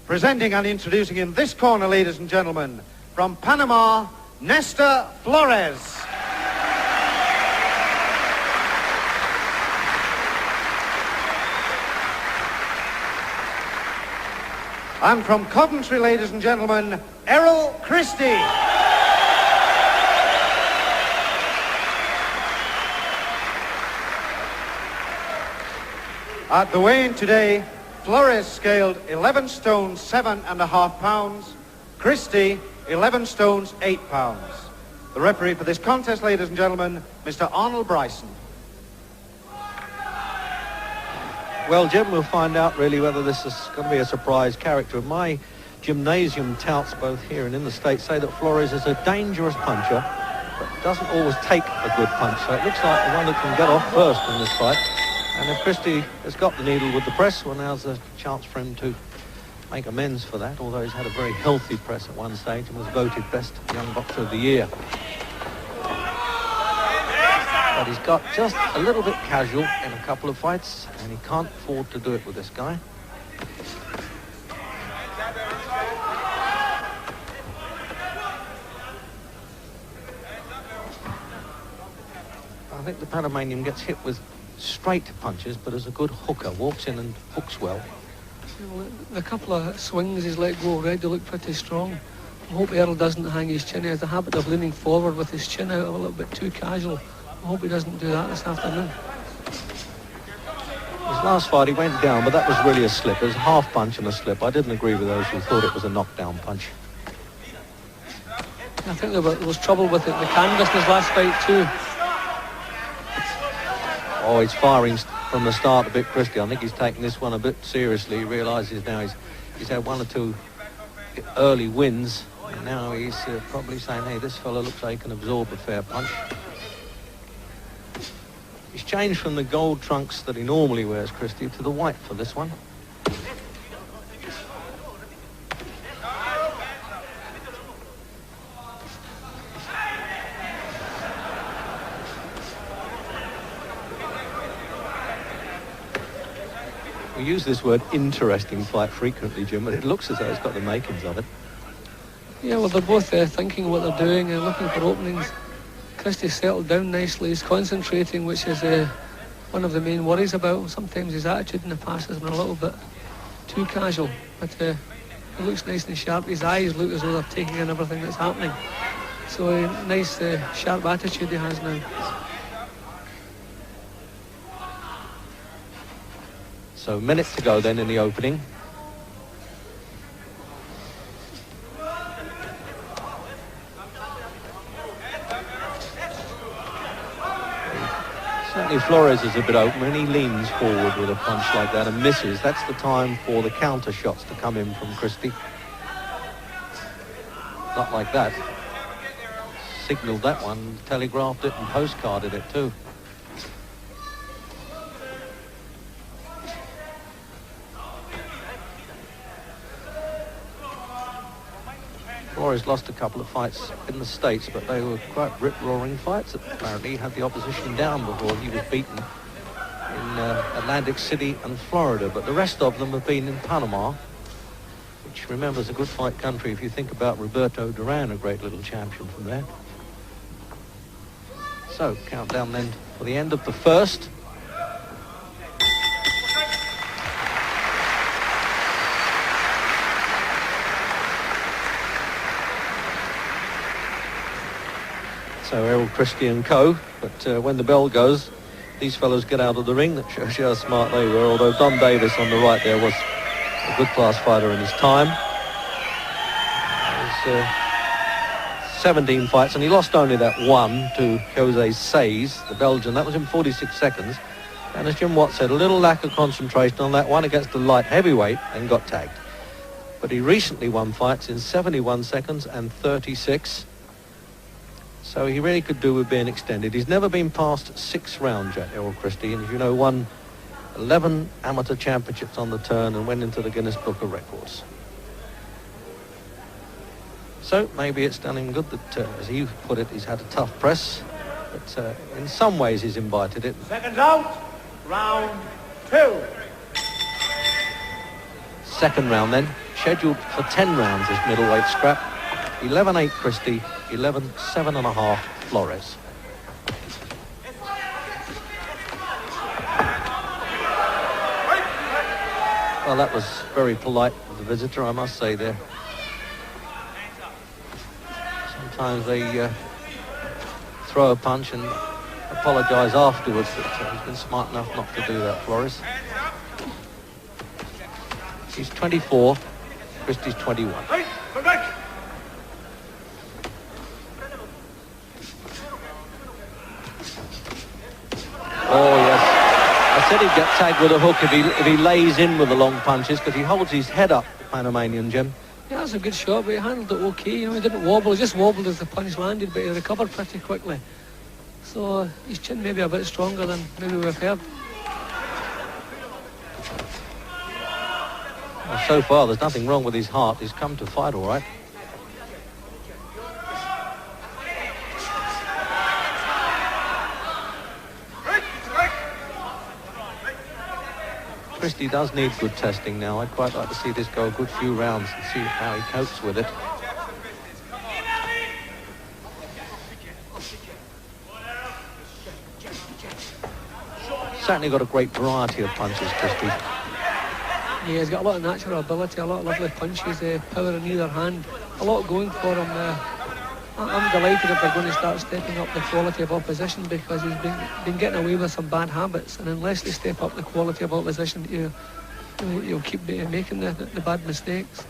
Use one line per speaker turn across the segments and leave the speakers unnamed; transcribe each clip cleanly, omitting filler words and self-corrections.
Presenting and introducing in this corner, ladies and gentlemen, from Panama, Nestor Flores. And from Coventry, ladies and gentlemen, Errol Christie. At the weigh-in today, Flores scaled 11 stones 7.5 pounds, Christie 11 stones 8 pounds. The referee for this contest, ladies and gentlemen, Mr. Arnold Bryson.
Well, Jim, we'll find out really whether this is going to be a surprise character. My gymnasium touts, both here and in the States, say that Flores is a dangerous puncher, but doesn't always take a good punch. So it looks like the one that can get off first in this fight. And if Christie has got the needle with the press, well, now's a chance for him to make amends for that, although he's had a very healthy press at one stage and was voted best young boxer of the year. But he's got just a little bit casual in a couple of fights, and he can't afford to do it with this guy. I think the Panamanian gets hit with straight punches, but as a good hooker, walks in and hooks well.
The couple of swings he's let go already look pretty strong. I hope Errol doesn't hang his chin. He has the habit of leaning forward with his chin out a little bit too casual. I hope he doesn't do that this afternoon.
His last fight he went down, but that was really a slip. It was a half punch and a slip. I didn't agree with those who thought it was a knockdown punch.
I think there was trouble with the canvas in his last fight too.
Oh, he's firing from the start a bit, Christie. I think he's taking this one a bit seriously. He realises now he's had one or two early wins, and now he's probably saying, hey, this fella looks like he can absorb a fair punch. He's changed from the gold trunks that he normally wears, Christie, to the white for this one. We use this word interesting fight frequently, Jim, but it looks as though it's got the makings of it.
Yeah, well, they're both thinking what they're doing and looking for openings. Christie's settled down nicely. He's concentrating, which is one of the main worries about him. Sometimes his attitude in the past has been a little bit too casual, but he looks nice and sharp. His eyes look as though they're taking in everything that's happening. So a nice, sharp attitude he has now.
So a minute to go then in the opening. Certainly Flores is a bit open and he leans forward with a punch like that and misses. That's the time for the counter shots to come in from Christie. Not like that. Signalled that one, telegraphed it and postcarded it too. Flores lost a couple of fights in the States, but they were quite rip-roaring fights. Apparently he had the opposition down before he was beaten in Atlantic City and Florida. But the rest of them have been in Panama, which, remember, is a good fight country if you think about Roberto Duran, a great little champion from there. So, countdown then for the end of the first. So Errol Christie and co. But when the bell goes, these fellows get out of the ring. That shows you how smart they were. Although Don Davis on the right there was a good class fighter in his time. It was 17 fights, and he lost only that one to Jose Saez, the Belgian. That was in 46 seconds. And as Jim Watt said, a little lack of concentration on that one against the light heavyweight and got tagged. But he recently won fights in 71 seconds and 36. So he really could do with being extended. He's never been past 6 rounds yet, Errol Christie, and as you know, won 11 amateur championships on the turn and went into the Guinness Book of Records. So maybe it's done him good that, as he put it, he's had a tough press, but in some ways he's invited it.
Seconds out, round 2.
Second round then, scheduled for 10 rounds this middleweight scrap. 11-8 Christie, 11-7.5 Flores. Well, that was very polite of the visitor, I must say there. Sometimes they throw a punch and apologise afterwards, but he's been smart enough not to do that, Flores. He's 24, Christie's 21. Oh, yes. I said he'd get tagged with a hook if he lays in with the long punches, because he holds his head up, the Panamanian, Jim.
Yeah, that's a good shot, but he handled it okay. You know, he didn't wobble, he just wobbled as the punch landed, but he recovered pretty quickly. So his chin may be a bit stronger than maybe we've heard.
Well, so far, there's nothing wrong with his heart. He's come to fight all right. Christie does need good testing now. I'd quite like to see this go a good few rounds and see how he copes with it. Certainly got a great variety of punches, Christie.
Yeah, he's got a lot of natural ability, a lot of lovely punches, power in either hand, a lot going for him. I'm delighted if they're going to start stepping up the quality of opposition, because he's been getting away with some bad habits, and unless they step up the quality of opposition, you'll keep making the bad mistakes.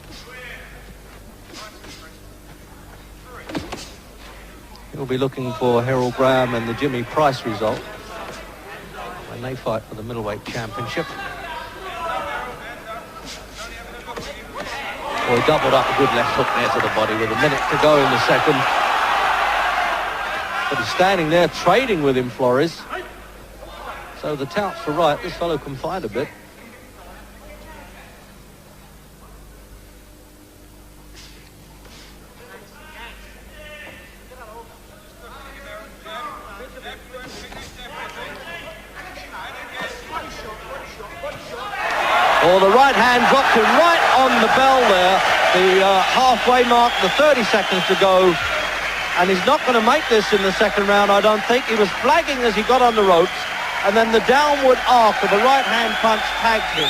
He'll be looking for Errol Graham and the Jimmy Price result when they fight for the middleweight championship. Well, he doubled up a good left hook there to the body with a minute to go in the second. But he's standing there trading with him, Flores. So the touts were right. This fellow can fight a bit. Oh, the right hand dropped him right on the bell there. The halfway mark, the 30 seconds to go. And he's not going to make this in the second round, I don't think. He was flagging as he got on the ropes. And then the downward arc of the right hand punch tagged him.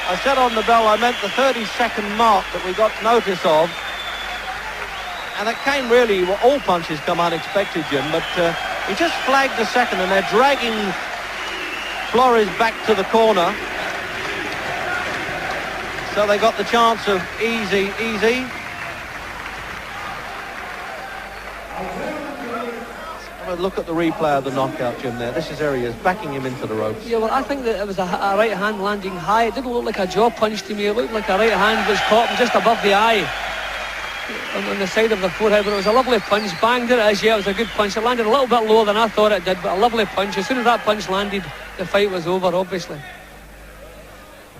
I said on the bell I meant the 30-second mark that we got notice of. And it came really, well, all punches come unexpected, Jim. But he just flagged a second, and they're dragging Flores back to the corner. So they got the chance of easy. Have a look at the replay of the knockout, Jim, there. This is areas backing him into the ropes.
Yeah, well, I think that it was a right hand landing high. It didn't look like a jaw punch to me. It looked like a right hand was caught him just above the eye on the side of the forehead. But it was a lovely punch. Banged it as, yeah, it was a good punch. It landed a little bit lower than I thought it did, but a lovely punch. As soon as that punch landed, the fight was over, obviously.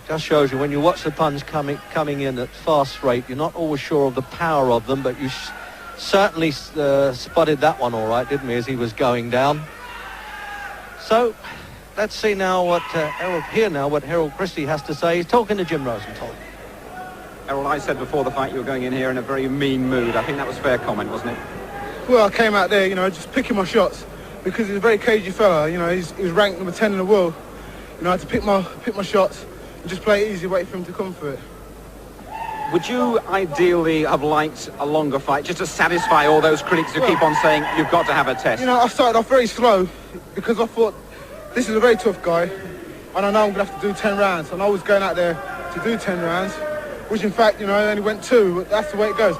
Just shows you when you watch the punch coming in at fast rate, you're not always sure of the power of them, but you certainly spotted that one all right, didn't we, as he was going down. So let's see now what Errol Christie has to say. He's talking to Jim Rosenthal.
Errol, I said before the fight you were going in here in a very mean mood. I think that was a fair comment, wasn't it?
Well, I came out there, just picking my shots, because he's a very cagey fella. He was ranked number 10 in the world. I had to pick my shots and just play it easy, wait for him to come for it.
Would you ideally have liked a longer fight, just to satisfy all those critics who keep on saying you've got to have a test?
I started off very slow because I thought this is a very tough guy, and I know I'm going to have to do 10 rounds, and I was going out there to do 10 rounds, which in fact, I only went 2, but that's the way it goes.